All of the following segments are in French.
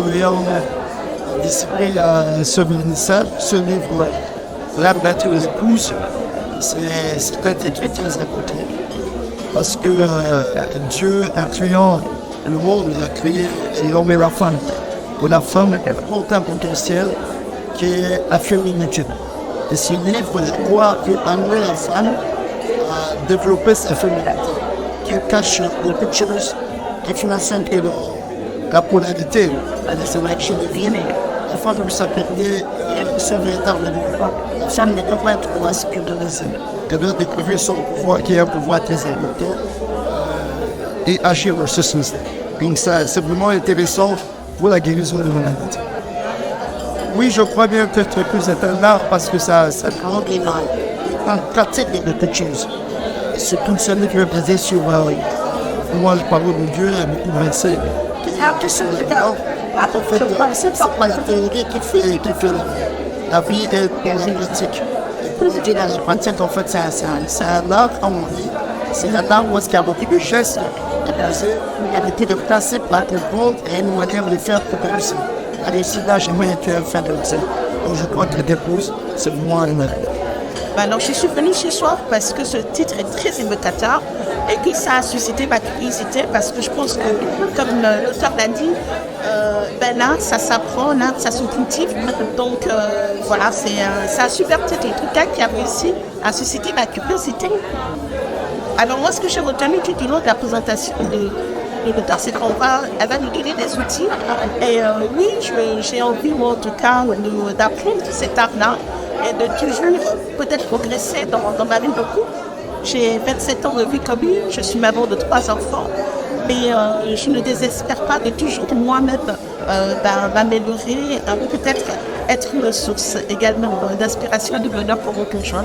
ayant décidé ce vernissage, ce livre, La nature des épouses, c'est un titre très important. Parce que Dieu, en créant le monde, il a créé l'homme et la femme. Pour la femme, elle a autant potentiel qui est la féminité. Et ce livre, je crois, qui amené la femme à développer sa féminité, qui cache beaucoup de choses, qui finance la polarité, la sélection de vie. La femme peut s'appeler ce véritable pouvoir. La femme ne peut pas être masque de raison. Elle doit découvrir son pouvoir, qui est un pouvoir très important, et agir dans ce sens. Donc ça, c'est vraiment intéressant pour la guérison de l'humanité. Oui, je crois bien que c'est plus un art parce que ça prend des mal. En pratique de petites choses. C'est tout ce livre est basé sur moi, je parle de Dieu avec une pensée. C'est pas la théorie qui fait la vie est énergétique. La pratique, en fait, c'est un art, comme on dit. C'est un art où il y a beaucoup de gestes. Il y a des petits de principes à répondre et une manière de faire pour réussir. Allez, si là, j'aimerais faire de ça. Donc, je crois que l'épouse, c'est moi un Alors, je suis venue ce soir parce que ce titre est très évocateur et que ça a suscité ma curiosité parce que je pense que, comme l'auteur l'a dit, là, ça s'apprend, là, ça se cultive. Donc, voilà, c'est un super titre. En tout cas, qui a réussi à susciter ma curiosité. Alors, moi, ce que j'ai retenu tout au long de la présentation de l'auteur, c'est qu'elle va nous donner des outils. Et oui, j'ai envie, moi, en tout cas, d'apprendre cet art-là et de toujours peut-être progresser dans ma vie beaucoup. J'ai 27 ans de vie commune, je suis maman de 3 enfants, mais je ne désespère pas de toujours moi-même m'améliorer, peut-être être une source également d'inspiration et de bonheur pour mon conjoint.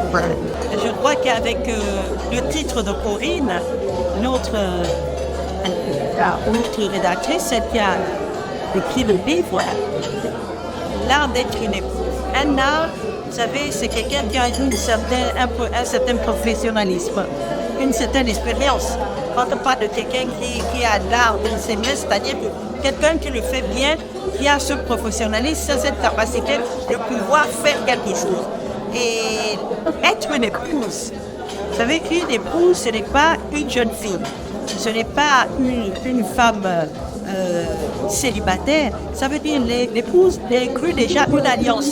Je crois qu'avec le titre de Corinne, notre rédactrice, celle qui a écrit le livre, L'art d'être une épouse. Un art, vous savez, c'est quelqu'un qui a un certain professionnalisme, une certaine expérience. Quand on parle de quelqu'un qui a l'art dans ses mains, c'est-à-dire que quelqu'un qui le fait bien, qui a ce professionnalisme, cette capacité de pouvoir faire quelque chose. Et être une épouse, vous savez qu'une épouse, ce n'est pas une jeune fille, ce n'est pas une femme célibataire. Ça veut dire l'épouse inclut déjà une alliance.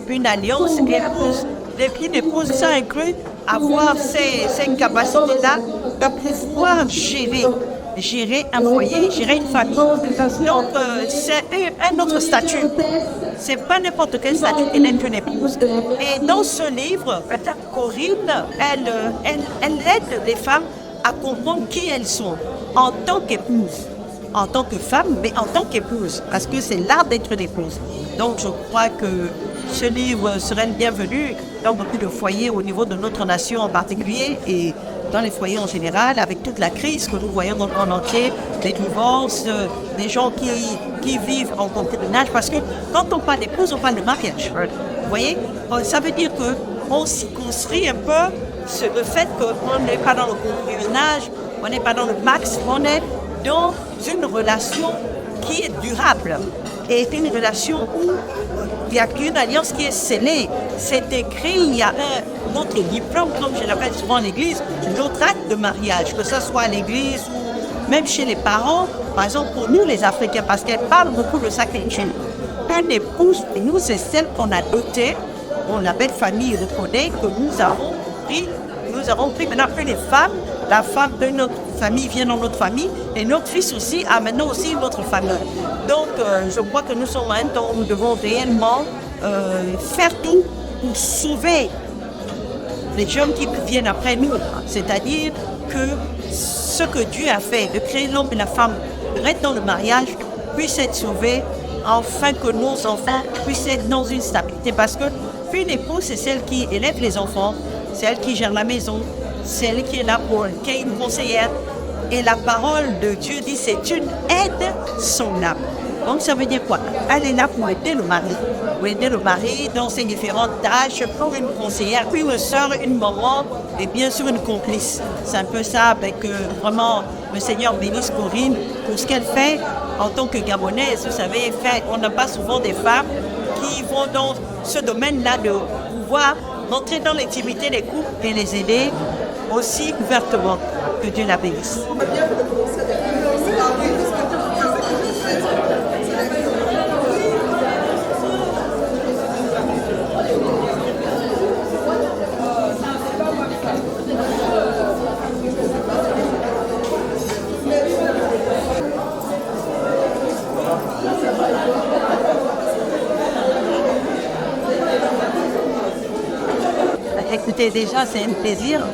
Une alliance épouse. Une épouse, ça inclut avoir ces capacités-là de pouvoir gérer un foyer, gérer une famille. Donc, c'est un autre statut. C'est pas n'importe quel statut, elle est une épouse. Et dans ce livre, Corinne, elle aide les femmes à comprendre qui elles sont en tant qu'épouse, en tant que femme, mais en tant qu'épouse, parce que c'est l'art d'être une épouse. Donc, je crois que ce livre serait le bienvenu dans beaucoup de foyers au niveau de notre nation en particulier et dans les foyers en général, avec toute la crise que nous voyons dans le monde entier, des divorces, des gens qui vivent en concubinage, parce que quand on parle d'épouse, on parle de mariage. Vous voyez, ça veut dire qu'on s'y construit un peu le fait qu'on n'est pas dans le concubinage, on n'est pas dans le max, on est dans une relation qui est durable. Et une relation où il y a qu'une alliance qui est scellée. C'est écrit, il y a notre diplôme, comme je l'appelle souvent à l'église, notre acte de mariage, que ce soit à l'église ou même chez les parents. Par exemple, pour nous les Africains, parce qu'elle parle beaucoup de ça chrétien. Une épouse, et nous, c'est celle qu'on a dotée, la belle famille reconnaît que nous avons pris maintenant une femme, la femme de notre famille vient dans notre famille, et notre fils aussi a maintenant aussi notre famille. Donc, je crois que nous sommes à un temps où nous devons réellement faire tout pour sauver les jeunes qui viennent après nous. C'est-à-dire que ce que Dieu a fait, de créer l'homme et la femme, de être dans le mariage, puisse être sauvé, afin que nos enfants puissent être dans une stabilité. Parce qu'une épouse, c'est celle qui élève les enfants, c'est elle qui gère la maison, c'est elle qui est là qui est une conseillère. Et la parole de Dieu dit, c'est une aide son âme. Donc ça veut dire quoi? Elle est là pour aider le mari dans ses différentes tâches, pour une conseillère, puis une soeur, une maman et bien sûr une complice. C'est un peu ça avec vraiment le Seigneur bénisse Corinne pour ce qu'elle fait en tant que Gabonaise, vous savez, on n'a pas souvent des femmes qui vont dans ce domaine-là de pouvoir rentrer dans l'intimité des couples et les aider aussi ouvertement. Que Dieu la bénisse. Écoutez, déjà, c'est un plaisir de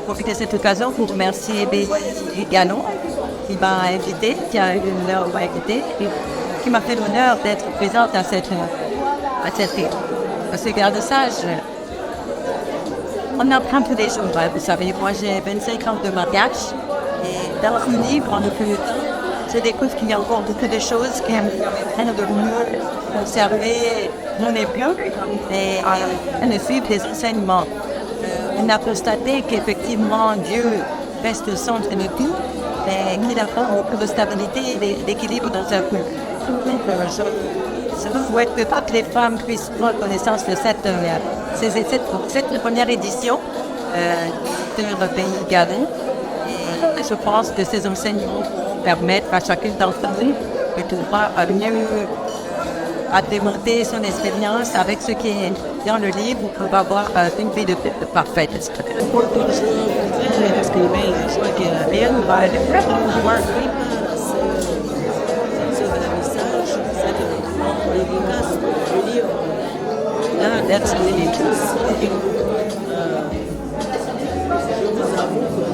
profiter de cette occasion pour remercier Bézi Ganon qui m'a invité, qui a eu l'honneur de m'inviter, qui m'a fait l'honneur d'être présente à cette fête. Parce que regarde ça, on apprend tous les jours. Vous savez, moi j'ai 25 ans de mariage et dans ce livre, en peu de temps, je découvre qu'il y a encore beaucoup de choses qui sont de mieux conserver mon époux et ne suivre des enseignements. On a constaté qu'effectivement Dieu reste le centre de tout, mais qu'il apporte beaucoup de stabilité et d'équilibre dans un couple. Je souhaite que toutes les femmes puissent prendre connaissance de cette première édition de le pays Gabon. Et je pense que ces enseignements permettent à chacune d'entre nous de pouvoir mieux démonter son expérience avec ce qui est dans le livre pour avoir une vie de parfaite.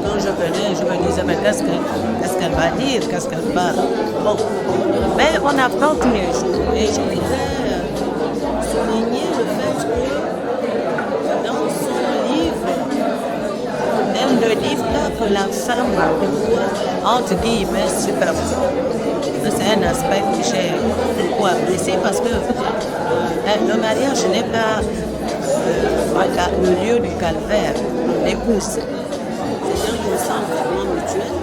Quand je venais, je me disais, mais qu'est-ce qu'elle va dire, qu'est-ce qu'elle va... Bon, mais on apprend tous les jours. Et je voudrais souligner le fait que dans son livre, elle ne livre pas que la femme entre guillemets superficielle. C'est un aspect que j'ai beaucoup apprécié parce que le mariage n'est pas le lieu du calvaire, l'épouse. C'est un consentement mutuel,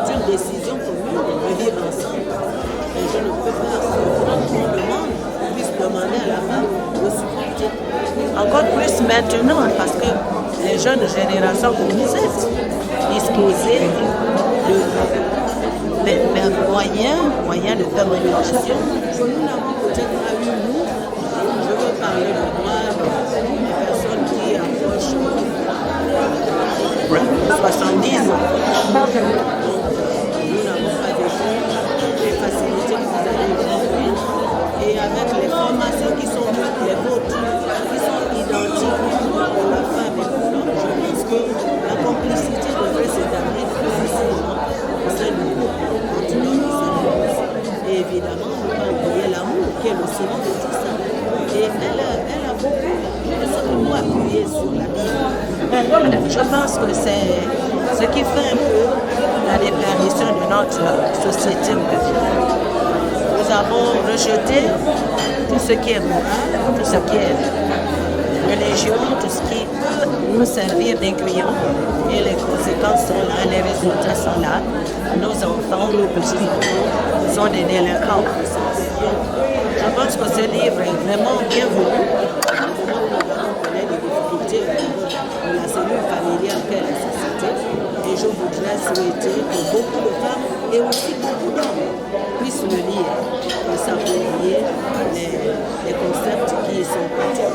c'est une décision commune de vivre ensemble. Et je ne peux pas comprendre qu'on demande, on puisse demander à la femme de supporter. Encore plus maintenant, parce que les jeunes générations comme vous êtes, disposées de moyens de communication que nous n'avons peut-être pas eu, nous. Je veux parler de moi, des personnes qui approchent 70 ans. Donc, nous n'avons pas vécu les facilités que vous avez vécues. Et avec les formations qui sont les vôtres, qui sont identiques pour la femme et pour l'homme, je pense que la complicité devrait s'établir difficilement au sein du couple, entre l'homme et son épouse. Et évidemment, on ne peut pas oublier l'amour, qui est le ciment de tout ça. Et elle a beaucoup, je sais que moi, appuyé sur la Bible. Je pense que c'est ce qui fait un peu la déperdition de notre société. Nous avons rejeté tout ce qui est moral, tout ce qui est religion, tout ce qui peut nous servir d'aiguillon. Et les conséquences sont là, les résultats sont là. Nos enfants, nos petits-enfants sont des délinquants. Je pense que ce livre est vraiment bien voulu. On connaît des difficultés de la cellule familiale qu'est la société. Et je voudrais souhaiter que beaucoup de femmes et aussi beaucoup d'hommes puissent le lire et s'approprier les concepts qui y sont pratiqués.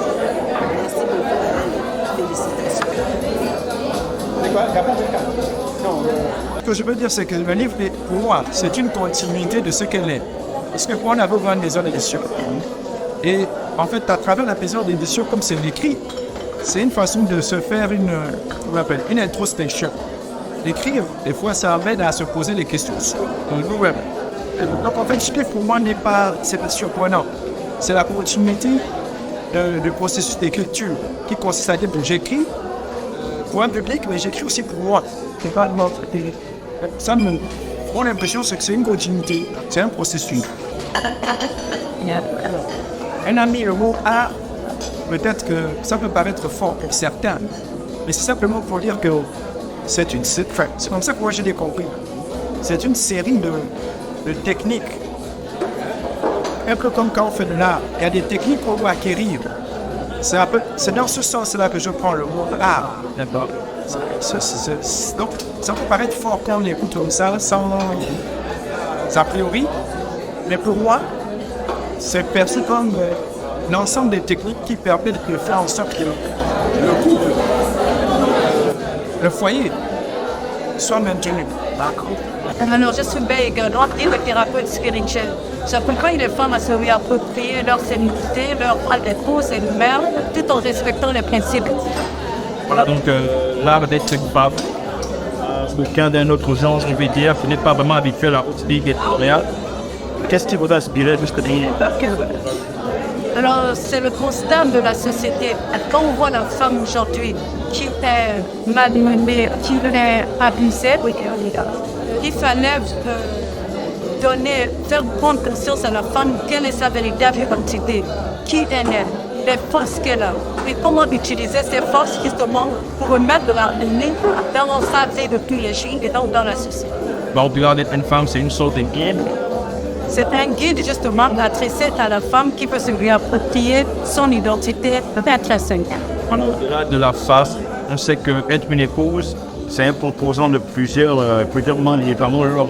Merci beaucoup à elle. Félicitations. Ce que je veux dire, c'est que le livre, pour moi, c'est une continuité de ce qu'elle est. Parce que pour on avait besoin des autres éditions. Et en fait, à travers la maison d'édition, comme c'est écrit, c'est une façon de se faire une introspection. L'écrire, des fois, ça amène à se poser des questions sur nous-mêmes. Donc en fait, ce qui pour moi c'est pas surprenant. C'est la continuité du processus d'écriture qui consiste à dire que j'écris pour un public, mais j'écris aussi pour moi. C'est pas de m'entrer. Ça mon impression, c'est que c'est une continuité, c'est un processus. Un ami, le mot A, peut-être que ça peut paraître fort pour certains, mais c'est simplement pour dire que c'est comme ça que moi j'ai compris. C'est une série de de techniques. Un peu comme quand on fait de l'art, il y a des techniques qu'on doit acquérir. C'est dans ce sens-là que je prends le mot art. D'accord. Donc, ça peut paraître fort quand on écoute comme ça, sans a priori, mais pour moi, c'est perçu comme l'ensemble des techniques qui permettent de faire en sorte que le couple, le foyer, soit maintenu. Alors, je suis également thérapeute spirituel. J'accompagne les femmes à se réapproprier leur sérénité, leur rôle d'épouse et de mère, tout en respectant les principes. Voilà donc l'art d'être une femme, quelqu'un d'un autre genre, je vais dire, qui n'est pas vraiment habitué à la haute ligue éditoriale. Qu'est-ce qui vous a inspiré jusqu'à dire? Alors, c'est le constat de la société. Quand on voit la femme aujourd'hui qui est malmenée, qui est abusée, il fallait faire prendre conscience à la femme quelle est sa véritable identité, qui elle est, les forces qu'elle a, et comment utiliser ces forces justement pour remettre de l'harmonie dans sa vie de tous les jours et dans la société. Au-delà d'être une femme, c'est une sorte de guide. C'est un guide justement adressé à la femme qui peut se réapproprier son identité intrinsèque. Au-delà de la face, on sait qu'être une épouse, c'est un composant de plusieurs membres.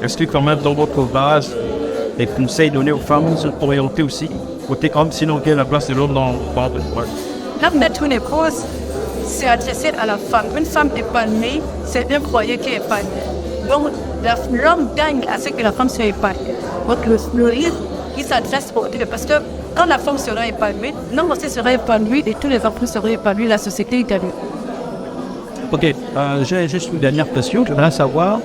Est-ce que quand même dans votre base, les conseils donnés aux femmes sont orientés aussi côté homme, sinon quelle est la place de l'homme dans le couple? L'homme d'être une épouse, c'est adressé à la femme. Une femme épanouie, c'est un foyer qui est épanoui. Donc l'homme gagne à ce que la femme soit épanouie. Donc le livre, il s'adresse aux deux parce que quand la femme sera épanouie, l'homme aussi sera épanoui et tous les enfants seront épanouis, la société est épanouie. Ok, j'ai juste une dernière question. Je voudrais savoir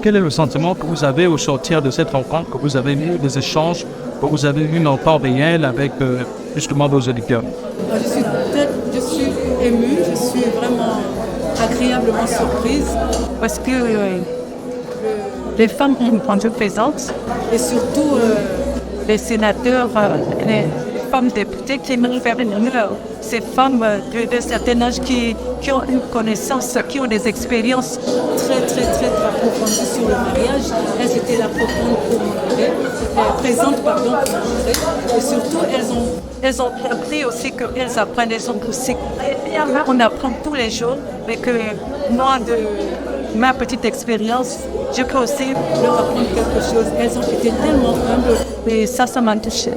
quel est le sentiment que vous avez au sortir de cette rencontre, que vous avez eu des échanges, que vous avez eu en temps réel avec justement vos auditeurs. Je suis émue, je suis vraiment agréablement surprise Parce que les femmes ont rendu présentes et surtout les sénateurs, les femmes députées qui m'ont fait l'honneur. Ces femmes de certain âge qui ont une connaissance, qui ont des expériences très approfondies sur le mariage. Elles étaient là présentes pour montrer. Et surtout, elles ont appris aussi qu'elles apprennent, elles ont aussi. On apprend tous les jours, mais que moi, de ma petite expérience, je peux aussi leur apprendre quelque chose. Elles ont été tellement humbles. Et ça m'a touché.